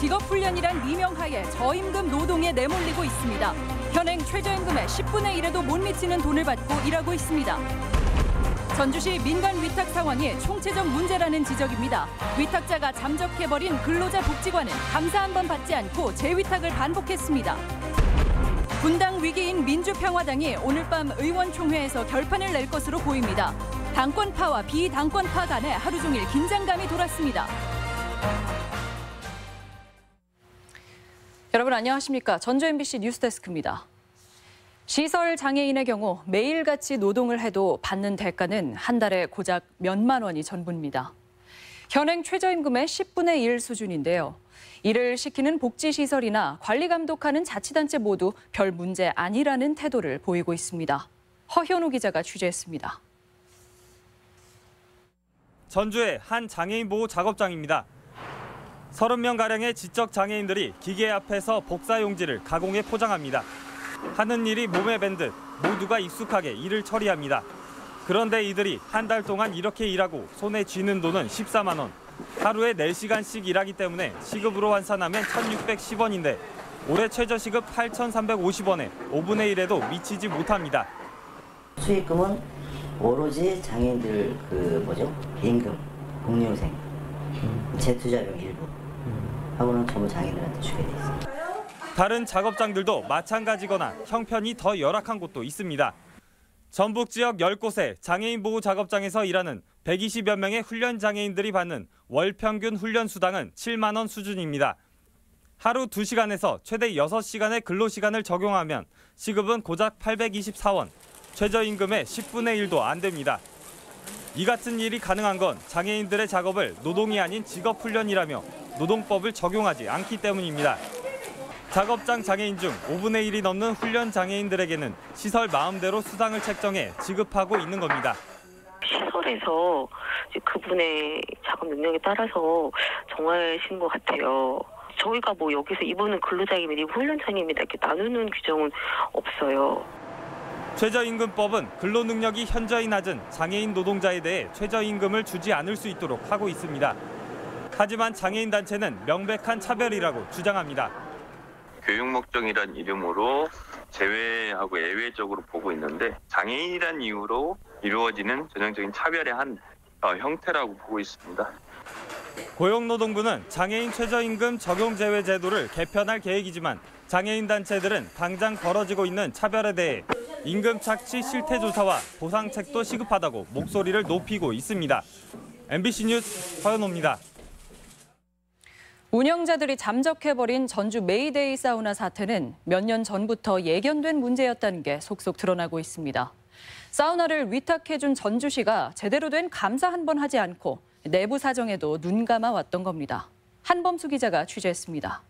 직업훈련이란 미명하에 저임금 노동에 내몰리고 있습니다. 현행 최저임금의 10분의 1에도 못 미치는 돈을 받고 일하고 있습니다. 전주시 민간 위탁 상황이 총체적 문제라는 지적입니다. 위탁자가 잠적해버린 근로자 복지관은 감사 한 번 받지 않고 재위탁을 반복했습니다. 분당 위기인 민주평화당이 오늘 밤 의원총회에서 결판을 낼 것으로 보입니다. 당권파와 비당권파 간에 하루 종일 긴장감이 돌았습니다. 여러분 안녕하십니까? 전주 MBC 뉴스데스크입니다. 시설 장애인의 경우 매일같이 노동을 해도 받는 대가는 한 달에 고작 몇만 원이 전부입니다. 현행 최저임금의 10분의 1 수준인데요. 이를 시키는 복지시설이나 관리 감독하는 자치단체 모두 별 문제 아니라는 태도를 보이고 있습니다. 허현우 기자가 취재했습니다. 전주의 한 장애인 보호 작업장입니다. 30명가량의 지적 장애인들이 기계 앞에서 복사용지를 가공해 포장합니다. 하는 일이 몸에 밴 듯 모두가 익숙하게 일을 처리합니다. 그런데 이들이 한 달 동안 이렇게 일하고 손에 쥐는 돈은 14만 원. 하루에 4시간씩 일하기 때문에 시급으로 환산하면 1,610원인데 올해 최저시급 8,350원에 5분의 1에도 미치지 못합니다. 수익금은 오로지 장애인들 임금, 복리후생, 재투자금 일부 하고는 전부 장애인들한테 주게 돼 있습니다. 다른 작업장들도 마찬가지거나 형편이 더 열악한 곳도 있습니다. 전북 지역 10곳의 장애인 보호 작업장에서 일하는 120여 명의 훈련 장애인들이 받는 월 평균 훈련 수당은 7만 원 수준입니다. 하루 2시간에서 최대 6시간의 근로시간을 적용하면 시급은 고작 824원, 최저임금의 10분의 1도 안 됩니다. 이 같은 일이 가능한 건 장애인들의 작업을 노동이 아닌 직업훈련이라며 노동법을 적용하지 않기 때문입니다. 작업장 장애인 중 5분의 1이 넘는 훈련 장애인들에게는 시설 마음대로 수당을 책정해 지급하고 있는 겁니다. 시설에서 그분의 작업 능력에 따라서 정하신 것 같아요. 저희가 여기서 이분은 근로자임이다, 이분 훈련장입니다 이렇게 나누는 규정은 없어요. 최저임금법은 근로능력이 현저히 낮은 장애인 노동자에 대해 최저임금을 주지 않을 수 있도록 하고 있습니다. 하지만 장애인 단체는 명백한 차별이라고 주장합니다. 교육 목적이란 이름으로 제외하고 예외적으로 보고 있는데 장애인이란 이유로 이루어지는 전형적인 차별의 한 형태라고 보고 있습니다. 고용노동부는 장애인 최저임금 적용 제외 제도를 개편할 계획이지만 장애인 단체들은 당장 벌어지고 있는 차별에 대해 임금 착취 실태 조사와 보상책도 시급하다고 목소리를 높이고 있습니다. MBC 뉴스 허연호입니다. 운영자들이 잠적해버린 전주 메이데이 사우나 사태는 몇 년 전부터 예견된 문제였다는 게 속속 드러나고 있습니다. 사우나를 위탁해준 전주시가 제대로 된 감사 한 번 하지 않고 내부 사정에도 눈 감아 왔던 겁니다. 한범수 기자가 취재했습니다.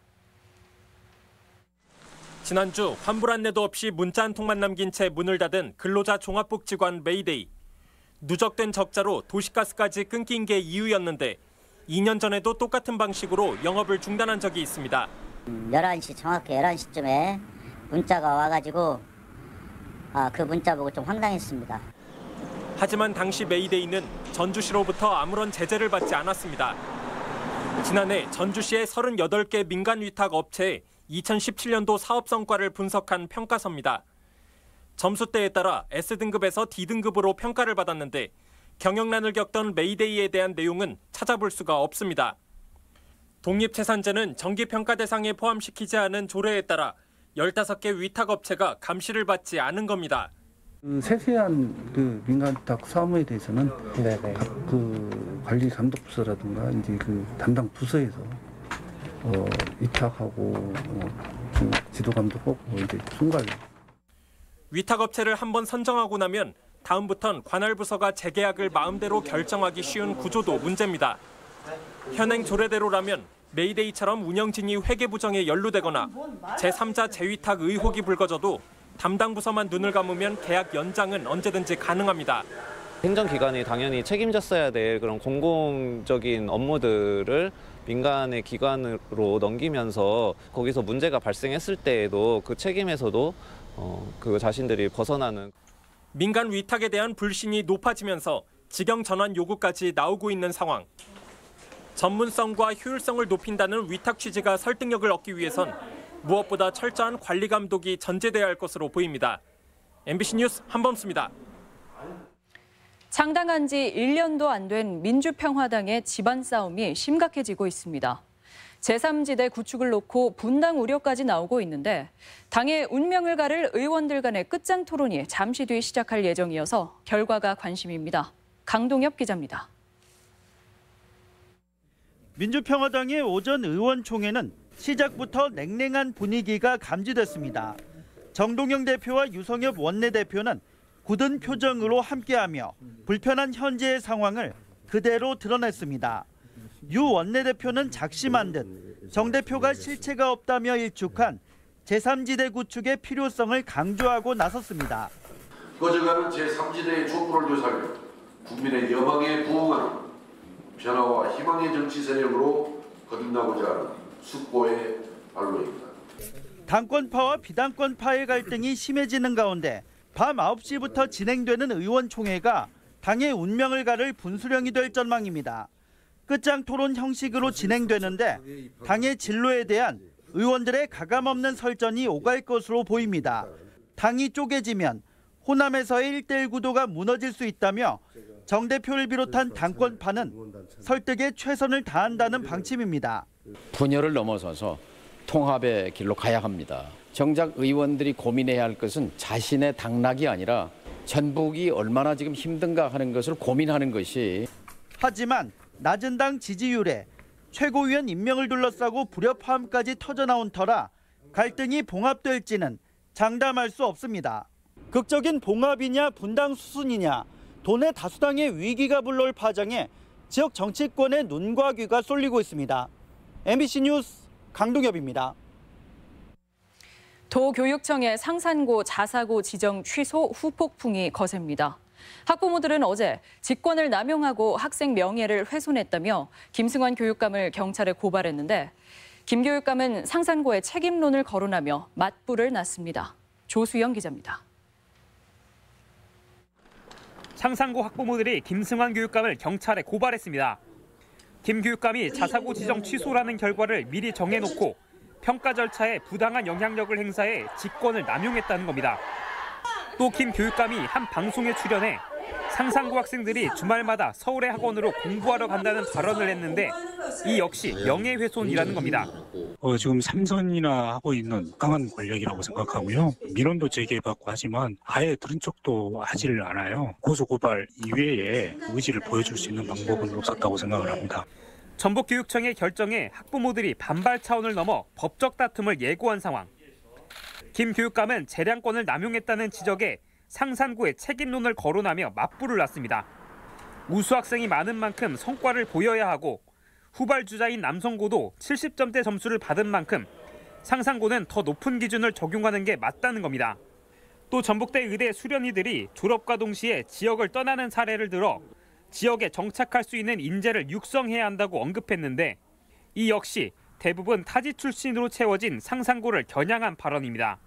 지난주 환불 안내도 없이 문자 한 통만 남긴 채 문을 닫은 근로자 종합복지관 메이데이. 누적된 적자로 도시가스까지 끊긴 게 이유였는데 2년 전에도 똑같은 방식으로 영업을 중단한 적이 있습니다. 11시 정확히 11시쯤에 문자가 와가지고 그 문자 보고 좀 황당했습니다. 하지만 당시 메이데이는 전주시로부터 아무런 제재를 받지 않았습니다. 지난해 전주시의 38개 민간 위탁 업체의 2017년도 사업 성과를 분석한 평가서입니다. 점수대에 따라 S등급에서 D등급으로 평가를 받았는데 경영난을 겪던 메이데이에 대한 내용은 찾아볼 수가 없습니다. 독립재산제는 정기평가 대상에 포함시키지 않은 조례에 따라 15개 위탁업체가 감시를 받지 않은 겁니다. 세세한 민간 위탁 사무에 대해서는 각 관리 감독 부서라든가 이제 담당 부서에서 위탁하고 지도 감독하고 이제 총괄. 위탁업체를 한번 선정하고 나면 다음부턴 관할 부서가 재계약을 마음대로 결정하기 쉬운 구조도 문제입니다. 현행 조례대로라면 메이데이처럼 운영진이 회계 부정에 연루되거나 제3자 재위탁 의혹이 불거져도 담당 부서만 눈을 감으면 계약 연장은 언제든지 가능합니다. 행정기관이 당연히 책임졌어야 될 그런 공공적인 업무들을 민간의 기관으로 넘기면서 거기서 문제가 발생했을 때에도 그 책임에서도 그 자신들이 벗어나는. 민간 위탁에 대한 불신이 높아지면서 직영 전환 요구까지 나오고 있는 상황. 전문성과 효율성을 높인다는 위탁 취지가 설득력을 얻기 위해선 무엇보다 철저한 관리 감독이 전제돼야 할 것으로 보입니다. MBC 뉴스 한범수입니다. 창당한 지 1년도 안 된 민주평화당의 집안 싸움이 심각해지고 있습니다. 제3지대 구축을 놓고 분당 우려까지 나오고 있는데 당의 운명을 가를 의원들 간의 끝장 토론이 잠시 뒤 시작할 예정이어서 결과가 관심입니다. 강동엽 기자입니다. 민주평화당의 오전 의원총회는 시작부터 냉랭한 분위기가 감지됐습니다. 정동영 대표와 유성엽 원내대표는 굳은 표정으로 함께하며 불편한 현재의 상황을 그대로 드러냈습니다. 유 원내대표는 작심한 듯 정 대표가 실체가 없다며 일축한 제3지대 구축의 필요성을 강조하고 나섰습니다. 꺼져가는 제3지대의 촛불을 되살려 국민의 여망에 부응하는 변화와 희망의 정치 세력으로 거듭나고자 하는 숙고의 발로입니다. 당권파와 비당권파의 갈등이 심해지는 가운데 밤 9시부터 진행되는 의원총회가 당의 운명을 가를 분수령이 될 전망입니다. 끝장 토론 형식으로 진행되는데 당의 진로에 대한 의원들의 가감없는 설전이 오갈 것으로 보입니다. 당이 쪼개지면 호남에서의 1대1 구도가 무너질 수 있다며 정 대표를 비롯한 당권파는 설득에 최선을 다한다는 방침입니다. 분열을 넘어서서 통합의 길로 가야 합니다. 정작 의원들이 고민해야 할 것은 자신의 당락이 아니라 전북이 얼마나 지금 힘든가 하는 것을 고민하는 것이. 하지만 낮은 당 지지율에 최고위원 임명을 둘러싸고 불협화음까지 터져나온 터라 갈등이 봉합될지는 장담할 수 없습니다. 극적인 봉합이냐 분당 수순이냐, 도내 다수당의 위기가 불러올 파장에 지역 정치권의 눈과 귀가 쏠리고 있습니다. MBC 뉴스 강동엽입니다. 도교육청의 상산고 자사고 지정 취소 후폭풍이 거셉니다. 학부모들은 어제 직권을 남용하고 학생 명예를 훼손했다며 김승환 교육감을 경찰에 고발했는데 김 교육감은 상산고에 책임론을 거론하며 맞불을 놨습니다. 조수영 기자입니다. 상산고 학부모들이 김승환 교육감을 경찰에 고발했습니다. 김 교육감이 자사고 지정 취소라는 결과를 미리 정해놓고 평가 절차에 부당한 영향력을 행사해 직권을 남용했다는 겁니다. 또 김 교육감이 한 방송에 출연해 상산고 학생들이 주말마다 서울의 학원으로 공부하러 간다는 발언을 했는데 이 역시 명예훼손이라는 겁니다. 지금 삼선이나 하고 있는 강한 권력이라고 생각하고요. 민원도 제기해봤고 하지만 아예 들은 척도 하지를 않아요. 고소고발 이외에 의지를 보여줄 수 있는 방법은 없었다고 생각을 합니다. 전북교육청의 결정에 학부모들이 반발 차원을 넘어 법적 다툼을 예고한 상황. 김 교육감은 재량권을 남용했다는 지적에 상산고에 책임론을 거론하며 맞불을 놨습니다. 우수 학생이 많은 만큼 성과를 보여야 하고 후발주자인 남성고도 70점대 점수를 받은 만큼 상산고는 더 높은 기준을 적용하는 게 맞다는 겁니다. 또 전북대 의대 수련이들이 졸업과 동시에 지역을 떠나는 사례를 들어 지역에 정착할 수 있는 인재를 육성해야 한다고 언급했는데 이 역시 대부분 타지 출신으로 채워진 상산고를 겨냥한 발언입니다.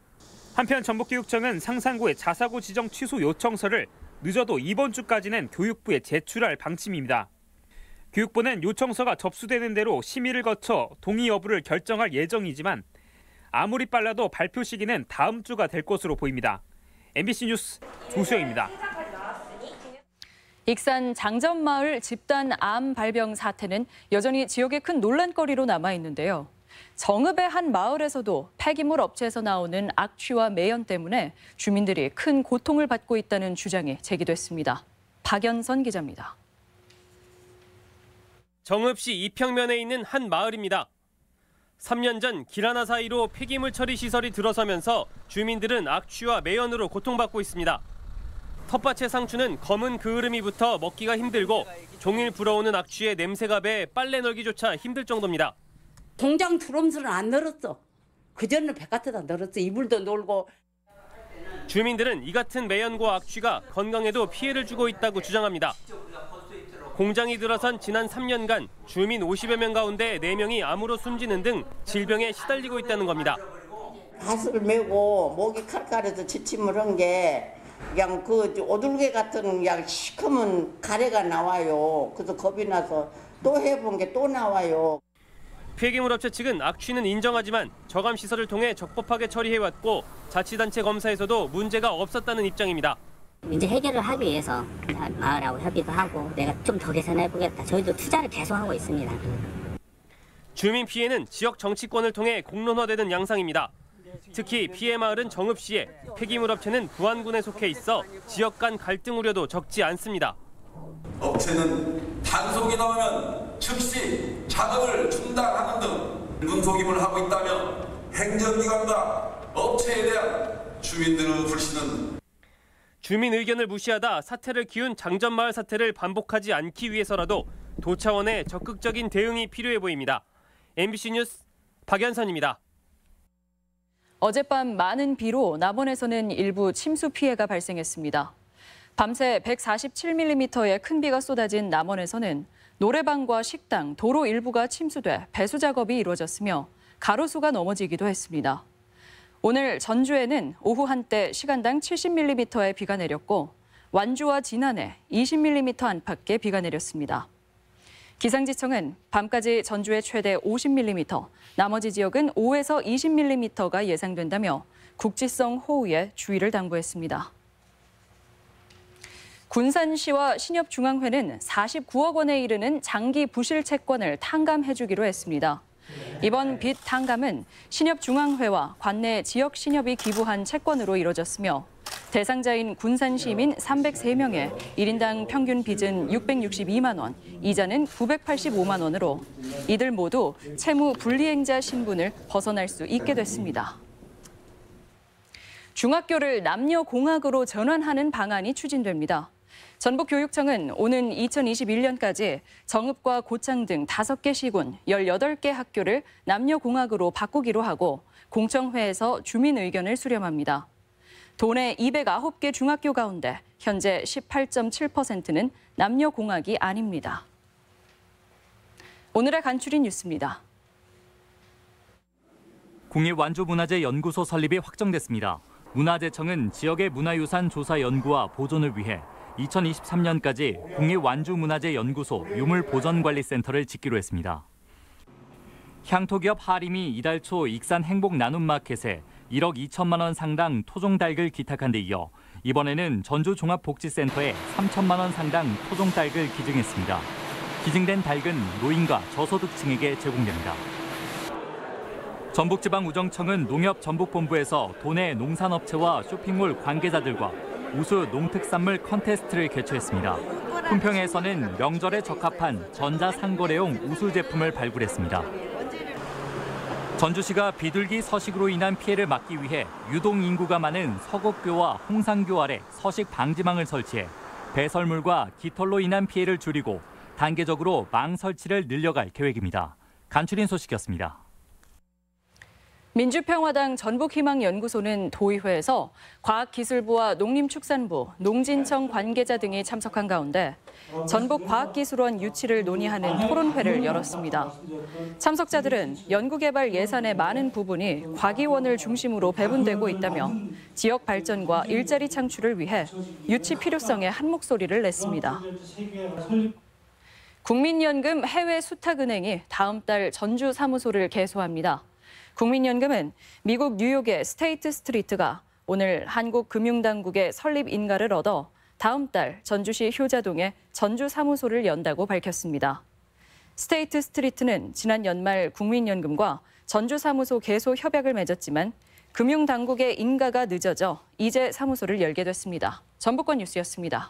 한편 전북교육청은 상산고의 자사고 지정 취소 요청서를 늦어도 이번 주까지는 교육부에 제출할 방침입니다. 교육부는 요청서가 접수되는 대로 심의를 거쳐 동의 여부를 결정할 예정이지만 아무리 빨라도 발표 시기는 다음 주가 될 것으로 보입니다. MBC 뉴스 조수영입니다. 익산 장전마을 집단 암 발병 사태는 여전히 지역의 큰 논란거리로 남아있는데요. 정읍의 한 마을에서도 폐기물 업체에서 나오는 악취와 매연 때문에 주민들이 큰 고통을 받고 있다는 주장이 제기됐습니다. 박연선 기자입니다. 정읍시 이평면에 있는 한 마을입니다. 3년 전 길 하나 사이로 폐기물 처리 시설이 들어서면서 주민들은 악취와 매연으로 고통받고 있습니다. 텃밭의 상추는 검은 그을음이 붙어 먹기가 힘들고 종일 불어오는 악취에 냄새가 배 빨래 널기조차 힘들 정도입니다. 공장 들어오면서는 안 늘었어. 그전에는 바깥에다 늘었어. 이불도 놀고. 주민들은 이 같은 매연과 악취가 건강에도 피해를 주고 있다고 주장합니다. 공장이 들어선 지난 3년간 주민 50여 명 가운데 4명이 암으로 숨지는 등 질병에 시달리고 있다는 겁니다. 가스를 메고 목이 칼칼해서 지침을 한 게 그냥 그 오돌개 같은 그냥 시커먼 가래가 나와요. 그래서 겁이 나서 또 해본 게 또 나와요. 폐기물업체 측은 악취는 인정하지만 저감시설을 통해 적법하게 처리해왔고 자치단체 검사에서도 문제가 없었다는 입장입니다. 문제 해결을 하기 위해서 마을하고 협의도 하고 내가 좀 더 개선해보겠다. 저희도 투자를 계속하고 있습니다. 주민 피해는 지역 정치권을 통해 공론화되는 양상입니다. 특히 피해 마을은 정읍시에 폐기물업체는 부안군에 속해 있어 지역 간 갈등 우려도 적지 않습니다. 업체는 단속이 나오면 즉시 작업을 중단하는 등 문속임을 하고 있다며 행정기관과 업체에 대한 주민들의 불신은 주민 의견을 무시하다 사태를 키운 장전마을 사태를 반복하지 않기 위해서라도 도 차원의 적극적인 대응이 필요해 보입니다. MBC 뉴스 박연선입니다. 어젯밤 많은 비로 남원에서는 일부 침수 피해가 발생했습니다. 밤새 147mm의 큰 비가 쏟아진 남원에서는 노래방과 식당, 도로 일부가 침수돼 배수 작업이 이루어졌으며 가로수가 넘어지기도 했습니다. 오늘 전주에는 오후 한때 시간당 70mm의 비가 내렸고 완주와 진안에 20mm 안팎의 비가 내렸습니다. 기상지청은 밤까지 전주에 최대 50mm, 나머지 지역은 5에서 20mm가 예상된다며 국지성 호우에 주의를 당부했습니다. 군산시와 신협중앙회는 49억 원에 이르는 장기 부실 채권을 탕감해주기로 했습니다. 이번 빚 탕감은 신협중앙회와 관내 지역 신협이 기부한 채권으로 이뤄졌으며 대상자인 군산 시민 303명의 1인당 평균 빚은 662만 원, 이자는 985만 원으로 이들 모두 채무 불이행자 신분을 벗어날 수 있게 됐습니다. 중학교를 남녀공학으로 전환하는 방안이 추진됩니다. 전북교육청은 오는 2021년까지 정읍과 고창 등 5개 시군 18개 학교를 남녀공학으로 바꾸기로 하고 공청회에서 주민 의견을 수렴합니다. 도내 209개 중학교 가운데 현재 18.7%는 남녀공학이 아닙니다. 오늘의 간추린 뉴스입니다. 국립완주문화재연구소 설립이 확정됐습니다. 문화재청은 지역의 문화유산 조사 연구와 보존을 위해 2023년까지 국립완주문화재연구소 유물보전관리센터를 짓기로 했습니다. 향토기업 하림이 이달 초 익산 행복나눔마켓에 1억 2천만 원 상당 토종닭을 기탁한 데 이어 이번에는 전주종합복지센터에 3천만 원 상당 토종닭을 기증했습니다. 기증된 닭은 노인과 저소득층에게 제공됩니다. 전북지방우정청은 농협전북본부에서 도내 농산업체와 쇼핑몰 관계자들과 우수 농특산물 컨테스트를 개최했습니다. 품평회에서는 명절에 적합한 전자상거래용 우수 제품을 발굴했습니다. 전주시가 비둘기 서식으로 인한 피해를 막기 위해 유동 인구가 많은 서곡교와 홍산교 아래 서식 방지망을 설치해 배설물과 깃털로 인한 피해를 줄이고 단계적으로 망 설치를 늘려갈 계획입니다. 간추린 소식이었습니다. 민주평화당 전북희망연구소는 도의회에서 과학기술부와 농림축산부, 농진청 관계자 등이 참석한 가운데 전북과학기술원 유치를 논의하는 토론회를 열었습니다. 참석자들은 연구개발 예산의 많은 부분이 과기원을 중심으로 배분되고 있다며 지역 발전과 일자리 창출을 위해 유치 필요성에 한 목소리를 냈습니다. 국민연금 해외 수탁은행이 다음 달 전주 사무소를 개소합니다. 국민연금은 미국 뉴욕의 스테이트 스트리트가 오늘 한국금융당국의 설립 인가를 얻어 다음 달 전주시 효자동에 전주 사무소를 연다고 밝혔습니다. 스테이트 스트리트는 지난 연말 국민연금과 전주 사무소 개소 협약을 맺었지만 금융당국의 인가가 늦어져 이제 사무소를 열게 됐습니다. 전북권 뉴스였습니다.